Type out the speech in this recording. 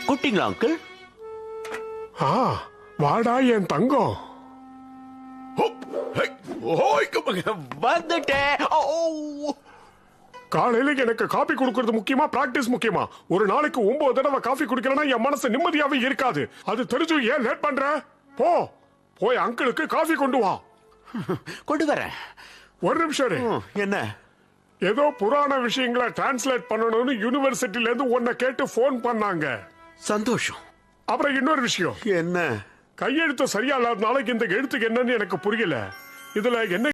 கூட்டிங்களா uncle? வாடா என் தங்கம். வந்துட்டேன். காலையில எனக்கு காபி குடுக்கறது முக்கியமா, பிராக்டிஸ் முக்கியமா? ஒரு நாளைக்கு 9 தடவை காபி குடிக்கலன்னா என் மனசு நிம்மதியாவே இருக்காது. அது தெரிஞ்சு ஏன் லேட் பண்ற? போய் அங்கிளுக்கு காபி கொண்டு வா. கொண்டு வரேன். ஒரு நிமிஷம் இரு. என்ன? ஏதோ புராண விஷயங்களை டிரான்ஸ்லேட் பண்ணணும்னு யூனிவர்சிட்டில இருந்து உன்னை கேட்டு போன் பண்ணாங்க. சந்தோஷம். அப்புறம் இன்னொரு விஷயம். என்ன? கையெழுத்து சரியா இல்லாதனால இந்த எழுத்துக்கு என்னன்னு எனக்கு புரியல. இதுல என்ன